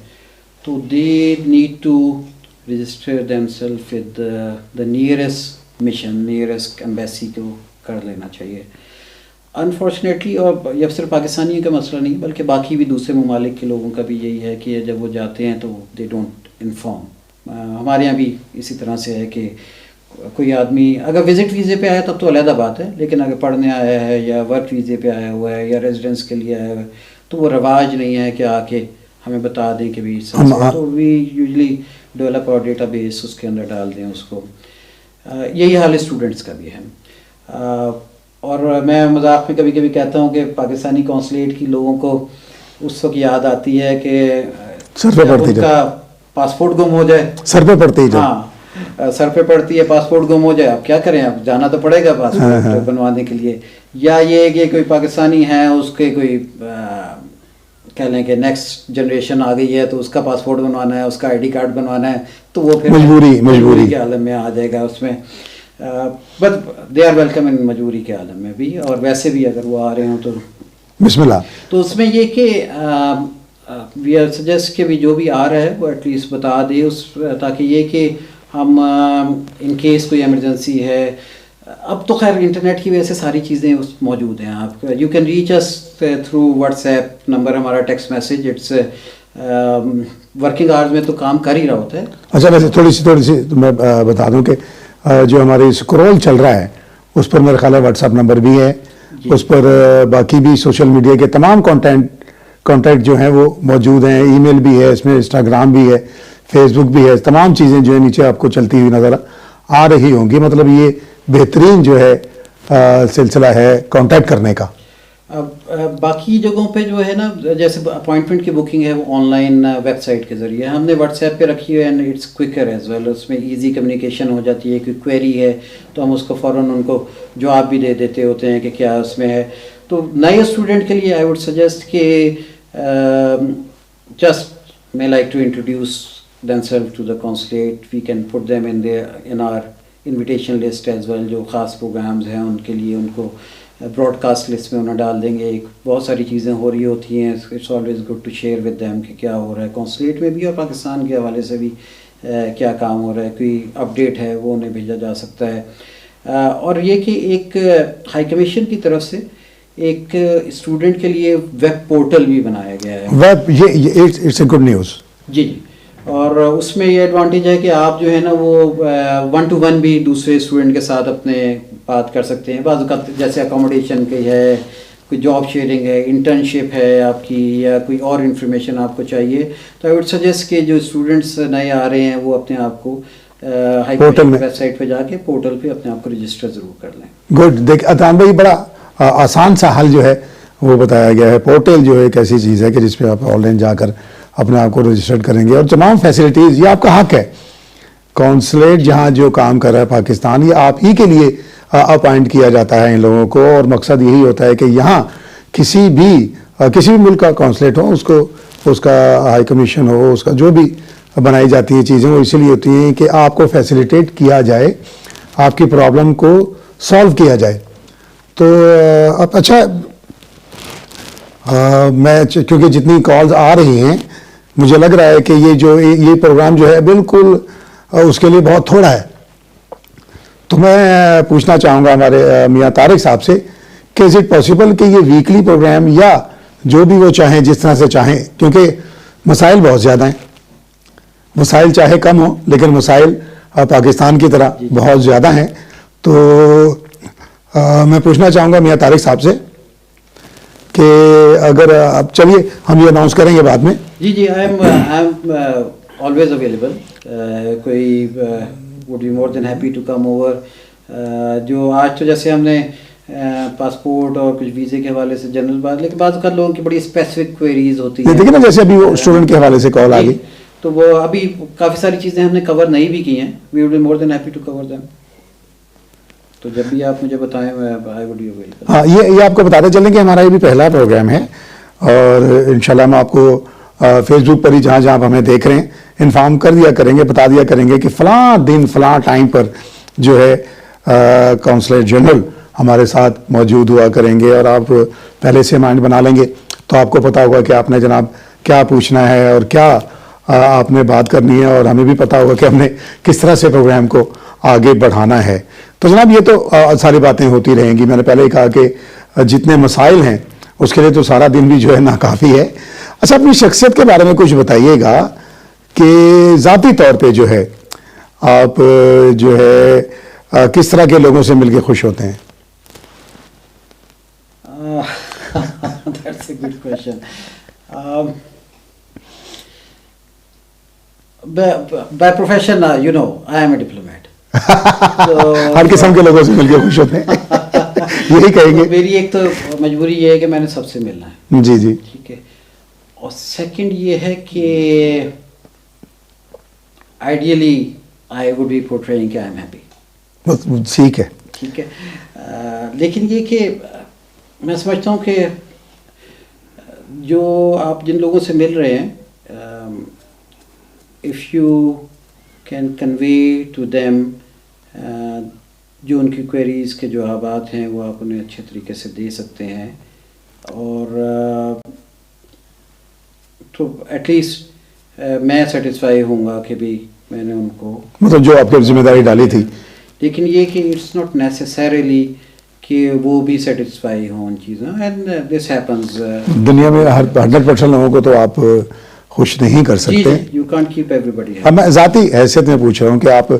S1: تو they need to register them self with the nearest mission, nearest embassy کو کر لینا چاہیے. انفارچونیٹلی, اور یہ صرف پاکستانیوں کا مسئلہ نہیں بلکہ باقی بھی دوسرے ممالک کے لوگوں کا بھی یہی ہے کہ جب وہ جاتے ہیں تو دے ڈونٹ انفارم. ہمارے یہاں بھی اسی طرح سے ہے کہ کوئی آدمی اگر وزٹ ویزے پہ آیا تب تو علیحدہ بات ہے, لیکن اگر پڑھنے آیا ہے یا ورک ویزے پہ آیا ہوا ہے یا ریزیڈنس کے لیے آیا ہوا ہے تو وہ رواج نہیں ہے کہ آ کے ہمیں بتا دیں کہ بھی تو وی یوزلی ڈیولپ اور ڈیٹا بیس اس کے اندر ڈال دیں اس کو. یہی حال اسٹوڈنٹس کا بھی ہے. اور میں مذاق میں کبھی کبھی کہتا ہوں کہ پاکستانی کونسلیٹ کی لوگوں کو اس وقت یاد آتی ہے کہ ان کا پاسپورٹ گم ہو جائے, سر پہ پڑتی ہے, ہاں سر پہ پڑتی ہے, پاسپورٹ گم ہو جائے, اب کیا کریں, اب جانا تو پڑے گا پاسپورٹ بنوانے کے لیے. یا یہ کہ کوئی پاکستانی ہے اس کے کوئی کہہ لیں کہ نیکسٹ جنریشن آ گئی ہے تو اس کا پاسپورٹ بنوانا ہے, اس کا ID کارڈ بنوانا ہے, تو وہ پھر مجبوری کے عالم میں آ جائے گا اس میں. But they are welcome in مجبوری کے عالم میں بھی, اور ویسے بھی اگر وہ آ رہے ہوں تو
S2: بسم اللہ.
S1: تو اس میں یہ کہ وی آر سجیسٹ کہ بھی جو بھی آ رہا ہے وہ ایٹ لیسٹ بتا دے اس, تاکہ یہ کہ ہم ان کیس کوئی ایمرجنسی ہے. اب تو خیر انٹرنیٹ کی وجہ سے ساری چیزیں موجود ہیں, آپ you can reach us through WhatsApp number, ہمارا text message, its working hours میں تو کام کر ہی رہا ہوتا ہے.
S2: اچھا ویسے تھوڑی سی میں بتا دوں کہ جو ہماری اسکرول چل رہا ہے اس پر میرا خیال ہے واٹس ایپ نمبر بھی ہے, اس پر باقی بھی سوشل میڈیا کے تمام کانٹیکٹ جو ہیں وہ موجود ہیں, ای میل بھی ہے اس میں, انسٹاگرام بھی ہے, فیس بک بھی ہے, تمام چیزیں جو ہے نیچے آپ کو چلتی ہوئی نظر آ رہی ہوں گی. مطلب یہ بہترین جو ہے سلسلہ ہے کانٹیکٹ کرنے کا.
S1: باقی جگہوں پہ جو ہے نا, جیسے اپوائنٹمنٹ کی بکنگ ہے وہ آن لائن ویب سائٹ کے ذریعے ہم نے واٹس ایپ پہ رکھی ہے, and it's quicker as well, اس میں ایزی کمیونیکیشن ہو جاتی ہے. کوئی کویری ہے تو ہم اس کو فوراً ان کو جواب بھی دے دیتے ہوتے ہیں کہ کیا اس میں ہے. تو نئے اسٹوڈنٹ کے لیے آئی ووڈ سجیسٹ کہ just may like to introduce themselves to the consulate. We can put them in our invitation list as well. جو خاص پروگرامز ہیں ان کے لیے ان کو براڈ کاسٹ لسٹ میں انہیں ڈال دیں گے. بہت ساری چیزیں ہو رہی ہوتی ہیں, it's always good to share with them کہ کیا ہو رہا ہے کونسلیٹ میں بھی اور پاکستان کے حوالے سے بھی کیا کام ہو رہا ہے. کوئی اپڈیٹ ہے وہ انہیں بھیجا جا سکتا ہے. اور یہ کہ ایک ہائی کمیشن کی طرف سے ایک اسٹوڈنٹ کے لیے ویب پورٹل بھی بنایا گیا ہے.
S2: ویب یہ اٹس اے گڈ نیوز.
S1: جی جی, اور اس میں یہ ایڈوانٹیج ہے کہ آپ جو ہے نا وہ 1-to-1 بھی دوسرے اسٹوڈنٹ کے ساتھ اپنے بات کر سکتے ہیں. بعض اوقات جیسے اکوموڈیشن کی ہے, کوئی جاب شیئرنگ ہے, انٹرنشپ ہے آپ کی, یا کوئی اور انفارمیشن آپ کو چاہیے, تو آئی وڈ سجیسٹ کہ جو اسٹوڈنٹس نئے آ رہے ہیں وہ اپنے آپ کو ویب سائٹ پہ جا کے پورٹل پہ اپنے آپ کو رجسٹر ضرور کر لیں.
S2: گڈ. دیکھ عطان بھائی بڑا آسان سا حل جو ہے وہ بتایا گیا ہے. پورٹل جو ہے ایک ایسی چیز ہے کہ جس پہ آپ آن لائن جا کر اپنے آپ کو رجسٹر کریں گے, اور تمام فیسلٹیز, یہ آپ کا حق ہے. کونسلیٹ جہاں جو کام کر رہا ہے پاکستان, یہ آپ ہی کے لیے اپوائنٹ کیا جاتا ہے ان لوگوں کو, اور مقصد یہی ہوتا ہے کہ یہاں کسی بھی ملک کا کونسلیٹ ہو, اس کو اس کا ہائی کمیشن ہو, اس کا جو بھی بنائی جاتی ہیں چیزیں وہ اسی لیے ہوتی ہیں کہ آپ کو فیسیلیٹیٹ کیا جائے, آپ کی پرابلم کو سالو کیا جائے. تو اب اچھا, میں کیونکہ جتنی کالز آ رہی ہیں مجھے لگ رہا ہے کہ یہ پروگرام جو ہے بالکل اس کے لیے بہت تھوڑا ہے. تو میں پوچھنا چاہوں گا ہمارے میاں طارق صاحب سے کہ از اٹ پاسبل کہ یہ ویکلی پروگرام یا جو بھی وہ چاہیں جس طرح سے چاہیں, کیونکہ مسائل بہت زیادہ ہیں, مسائل چاہے کم ہوں لیکن مسائل پاکستان کی طرح بہت زیادہ ہیں. تو میں پوچھنا چاہوں گا میاں طارق صاحب سے کہ اگر آپ چلیے ہم یہ اناؤنس کریں گے بعد میں.
S1: جی آئی ایم آلویز اویلیبل. کوئی would be more than happy to come over. جو آج تو جیسے ہم نے پاسپورٹ اور کچھ ویزے کے حوالے سے جنرل بات, لیکن بعض اوقات لوگوں کی بڑی اسپیسیفک کوئریز ہوتی ہیں.
S2: دیکھیں نا جیسے ابھی وہ اسٹوڈنٹ کے حوالے سے کال آ گئی,
S1: تو وہ ابھی کافی ساری چیزیں ہم نے کور نہیں بھی کی ہیں. We would be more than happy to cover them. تو جب بھی آپ مجھے بتائیں میں آئی وڈ بی اویلیبل.
S2: ہاں یہ آپ کو بتاتے چلیں کہ ہمارا یہ بھی پہلا پروگرام ہے, اور انشاءاللہ ہم آپ کو فیس بک پر ہی جہاں جہاں آپ ہمیں دیکھ رہے ہیں انفارم کر دیا کریں گے, بتا دیا کریں گے کہ فلاں دن فلاں ٹائم پر جو ہے کونسلر جنرل ہمارے ساتھ موجود ہوا کریں گے, اور آپ پہلے سے مائنڈ بنا لیں گے تو آپ کو پتا ہوگا کہ آپ نے جناب کیا پوچھنا ہے اور کیا آپ نے بات کرنی ہے, اور ہمیں بھی پتا ہوگا کہ ہم نے کس طرح سے پروگرام کو آگے بڑھانا ہے. تو جناب یہ تو ساری باتیں ہوتی رہیں گی. میں نے پہلے ہی کہا کہ جتنے مسائل ہیں اس کے لیے تو سارا دن بھی جو ہے ناکافی ہے. اچھا, اپنی شخصیت کے بارے میں کچھ بتائیے گا کہ ذاتی طور پہ جو ہے آپ جو ہے کس طرح کے لوگوں سے مل کے خوش ہوتے ہیں؟
S1: That's a good question. By profession, you know, I am a diplomat.
S2: ہر قسم کے لوگوں سے مل کے خوش ہوتے ہیں, یہی کہیں گے.
S1: میری ایک تو مجبوری یہ ہے کہ میں نے سب سے ملنا ہے.
S2: جی جی
S1: ٹھیک ہے. اور سیکنڈ یہ ہے کہ آئیڈیلی آئی وڈ بی پورٹریئنگ کہ آئی ایم ہیپی.
S2: ٹھیک ہے.
S1: ٹھیک ہے. لیکن یہ کہ میں سمجھتا ہوں کہ جو آپ جن لوگوں سے مل رہے ہیں, if you can convey to them جو ان کی کوئریز کے جوابات ہیں وہ آپ انہیں اچھے طریقے سے دے سکتے ہیں, اور تو ایٹ لیسٹ میں سیٹسفائی ہوں گا کہ بھی میں نے ان کو
S2: مطلب جو آپ کی ذمہ داری ڈالی تھی.
S1: لیکن یہ کہ اٹس ناٹ نیسسریلی کہ وہ بھی سیٹسفائی ہوں ان چیزوں, اینڈ دس ہیپنز.
S2: دنیا میں 100% لوگوں کو تو آپ خوش نہیں کر سکتے.
S1: یو کانٹ کیپ ایوری بڈی.
S2: اب میں ذاتی حیثیت میں پوچھ رہا ہوں کہ آپ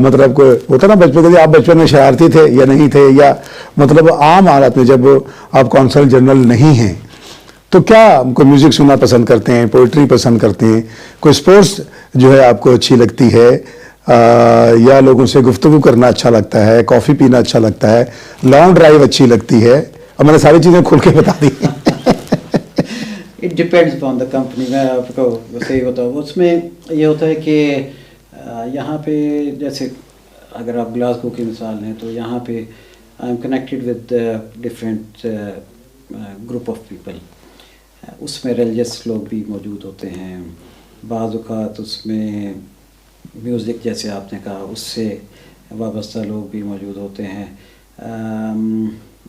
S2: مطلب کوئی ہوتا نا بچپن میں, آپ بچپن میں شرارتی تھے یا نہیں تھے, یا مطلب عام حالت میں جب آپ کونسل جنرل نہیں ہیں تو کیا کوئی میوزک سننا پسند کرتے ہیں, پوئٹری پسند کرتے ہیں, کوئی اسپورٹس جو ہے آپ کو اچھی لگتی ہے, یا لوگوں سے گفتگو کرنا اچھا لگتا ہے, کافی پینا اچھا لگتا ہے, لانگ ڈرائیو اچھی لگتی ہے؟ اب میں نے ساری چیزیں کھل کے بتا دی.
S1: It depends upon the company. میں آپ کو صحیح بتاؤں, اس میں یہ ہوتا ہے کہ یہاں پہ جیسے اگر آپ گلاسگو کی مثال لیں تو یہاں پہ I am connected with different group of people. اس میں ریلیجس لوگ بھی موجود ہوتے ہیں, بعض اوقات اس میں میوزک جیسے آپ نے کہا اس سے وابستہ لوگ بھی موجود ہوتے ہیں,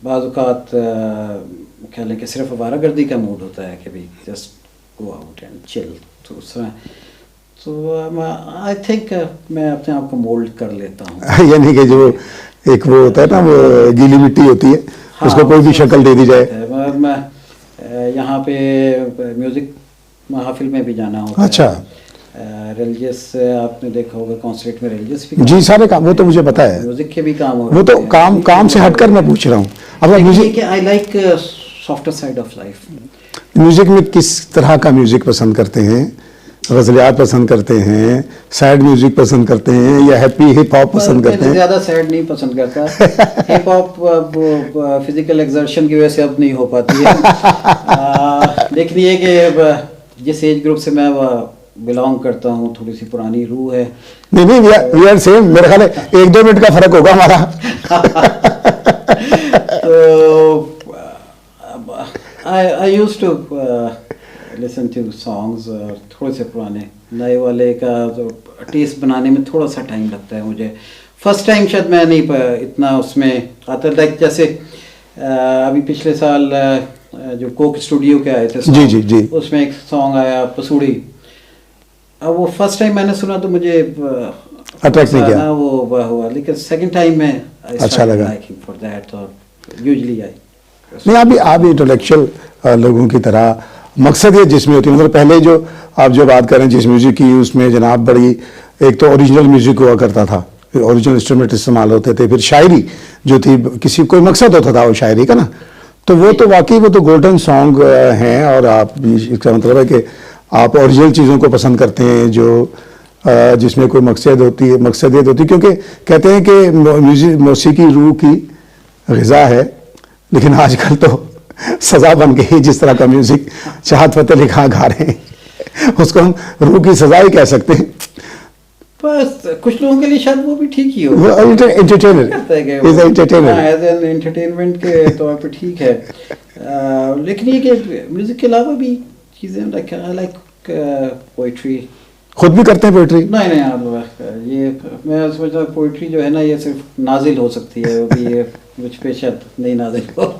S1: بعض اوقات کہہ لیں کہ صرف آوارہ گردی کا موڈ ہوتا ہے کہ بھی جسٹ گو آؤٹ اینڈ چل. تو اس میں تو آئی تھنک میں اپنے آپ کو مولڈ کر لیتا ہوں.
S2: یعنی کہ جو ایک وہ ہوتا ہے نا, وہ گیلی مٹی ہوتی ہے, اس کو کوئی بھی شکل دے دی جائے.
S1: میں یہاں پہ میوزک محافل میں بھی جانا ہوتا ہے.
S2: اچھا.
S1: ریلیجس آپ نے دیکھا ہوگا کانسرٹ میں ریلیجس بھی
S2: جی سارے کام, وہ تو مجھے پتا ہے,
S1: میوزک کے بھی کام ہو
S2: وہ تو کام سے ہٹ کر میں پوچھ رہا ہوں. اب music,
S1: I like softer side of life.
S2: Music میں کس طرح کا میوزک پسند کرتے ہیں؟ غزلیات پسند کرتے ہیں, سیڈ میوزک پسند کرتے ہیں, یا ہیپی ہپ ہاپ پسند کرتے ہیں؟
S1: زیادہ سیڈ نہیں پسند کرتا. ہپ ہاپ فزیکل ایگزرشن کی وجہ سے اب نہیں ہو پاتی ہے. لیکن یہ کہ جس ایج گروپ سے میں بلانگ کرتا ہوں تھوڑی سی پرانی روح ہے.
S2: نہیں وی آر سیم. میرے خیال ہے 1-2 منٹ کا فرق ہوگا ہمارا.
S1: تو I used to listen to songs تھوڑے سے پرانے. نئے والے کا ٹیسٹ بنانے میں تھوڑا سا ٹائم لگتا ہے مجھے. فرسٹ ٹائم شاید میں نہیں اتنا اس میں آتا, لائک جیسے ابھی پچھلے سال جو کوک اسٹوڈیو کے آئے تھے,
S2: جی جی جی,
S1: اس میں ایک سانگ آیا پسوڑی. اب وہ فرسٹ ٹائم میں نے سنا تو مجھے
S2: اٹریکٹ نہیں کیا,
S1: وہ ہوا. لیکن سیکنڈ ٹائم میں
S2: اچھا لگا.
S1: فار دیٹ, اور یوزلی
S2: نہیں آپ انٹلیکچوئل لوگوں کی طرح مقصد یہ جس میں ہوتی ہے, مطلب پہلے جو آپ جو بات کریں جس میوزک کی, اس میں جناب بڑی ایک تو اوریجنل میوزک ہوا کرتا تھا, اوریجنل انسٹرومنٹ استعمال ہوتے تھے, پھر شاعری جو تھی کسی کوئی مقصد ہوتا تھا وہ شاعری کا نا, تو وہ تو واقعی وہ تو گولڈن سانگ ہیں, اور آپ اس کا مطلب ہے کہ آپ اوریجنل چیزوں کو پسند کرتے ہیں جو جس میں کوئی مقصدیت ہوتی ہے, کیونکہ کہتے ہیں کہ موسیقی روح کی غذا ہے, لیکن آج کل تو سزا بن گئی. جس طرح کا میوزک چاہت فتح علی خان گا رہے ہیں اس کو ہم روح کی سزا ہی کہہ سکتے ہیں.
S1: بس کچھ لوگوں کے لیے شاید وہ بھی ٹھیک ہی
S2: وہ
S1: انٹرٹینمنٹ کے طور پہ ٹھیک ہے, لیکن یہ کہ میوزک کے علاوہ بھی چیزیں لائک پوئٹری.
S2: خود بھی کرتے ہیں پوئٹری؟
S1: نہیں, یہ میں سمجھتا ہوں پوئٹری جو ہے نا یہ صرف نازل ہو سکتی ہے, یہ مجھ پہ شاید نہیں نازل ہو,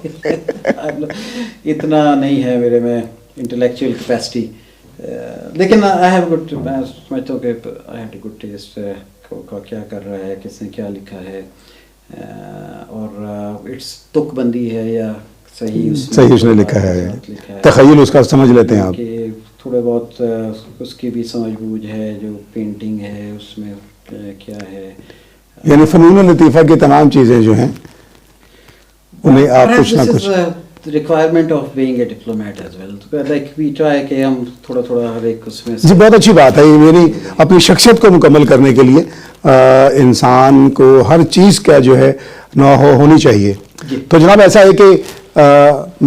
S1: اتنا نہیں ہے میرے میں انٹلیکچوئل کیپیسٹی. لیکن آئی ہیو گڈ, میں سمجھتا ہوں کہ آئی ہیو گڈ ٹیسٹ کیا کر رہا ہے, کس نے کیا لکھا ہے, اور اٹس تک بندی ہے یا صحیح
S2: اس نے لکھا ہے, تخیل اس کا سمجھ لیتے ہیں آپ.
S1: کہ تھوڑے بہت اس کی بھی سمجھ بوجھ ہے, جو پینٹنگ ہے اس میں کیا ہے,
S2: یعنی فنون لطیفہ کی تمام چیزیں جو ہیں انہیں آپ کچھ نہ کچھ.
S1: requirement of being a diplomat as well, like we try کہ ہم تھوڑا تھوڑا ہر ایک اس میں.
S2: جی بہت اچھی بات ہے, یہ میری اپنی شخصیت کو مکمل کرنے کے لیے انسان کو ہر چیز کا جو ہے نو ہونی چاہیے. تو جناب ایسا ہے کہ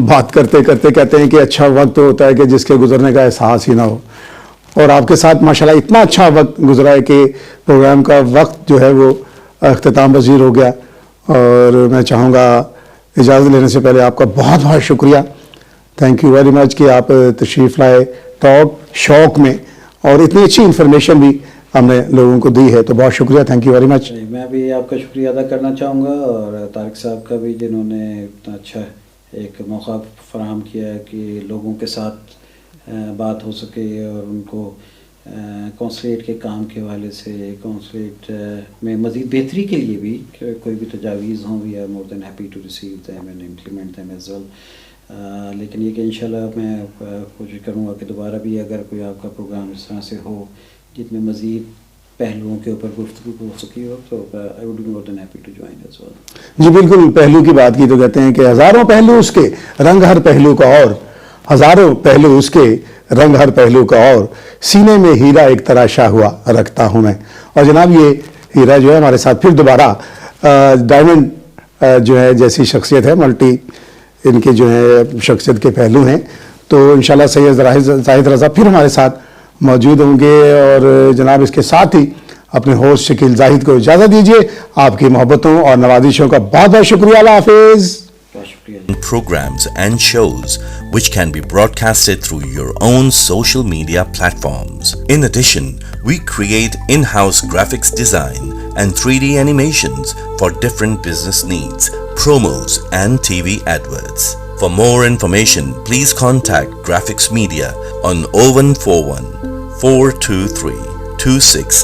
S2: بات کرتے کرتے کہتے ہیں کہ اچھا وقت ہوتا ہے کہ جس کے گزرنے کا احساس ہی نہ ہو, اور آپ کے ساتھ ماشاءاللہ اتنا اچھا وقت گزرا ہے کہ پروگرام کا وقت جو ہے وہ اختتام پذیر ہو گیا. اور میں چاہوں گا اجازت لینے سے پہلے آپ کا بہت بہت شکریہ, تھینک یو ویری مچ کہ آپ تشریف لائے ٹاک شوق میں, اور اتنی اچھی انفارمیشن بھی ہم نے لوگوں کو دی ہے, تو بہت شکریہ, تھینک یو ویری مچ.
S1: میں بھی آپ کا شکریہ ادا کرنا چاہوں گا, اور طارق صاحب کا بھی جنہوں نے اتنا اچھا ایک موقع فراہم کیا ہے کہ لوگوں کے ساتھ بات ہو سکے, اور ان کو کونسلیٹ کے کام کے حوالے سے کونسلیٹ میں مزید بہتری کے لیے بھی کوئی بھی تجاویز ہوں, we are more than happy to receive them and implement them as well. لیکن یہ کہ انشاءاللہ میں کوشش کروں گا کہ دوبارہ بھی اگر کوئی آپ کا پروگرام اس طرح سے ہو جس میں مزید پہلوؤں کے اوپر گفتگو ہو سکی ہو, تو I would be more than happy to join as well.
S2: جی بالکل, پہلو کی بات کی تو کہتے ہیں کہ ہزاروں پہلو اس کے رنگ ہر پہلو کا اور, ہزاروں پہلو اس کے رنگ ہر پہلو کا اور, سینے میں ہیرا ایک تراشا ہوا رکھتا ہوں میں. اور جناب یہ ہیرا جو ہے ہمارے ساتھ پھر دوبارہ ڈائمنڈ جو ہے جیسی شخصیت ہے, ملٹی ان کے جو ہے شخصیت کے پہلو ہیں, تو انشاءاللہ سید زاہد رضا پھر ہمارے ساتھ موجود ہوں گے. اور جناب اس کے ساتھ ہی اپنے ہوسٹ شکیل زاہد کو اجازت دیجیے. آپ کی محبتوں اور نوازشوں کا بہت بہت شکریہ, اللہ حافظ.
S5: Programs and shows which can be broadcasted through your own social media platforms. In addition, we create in-house graphics design and 3D animations for different business needs, promos and TV adverts. For more information, please contact Graphics Media on 0141 423 26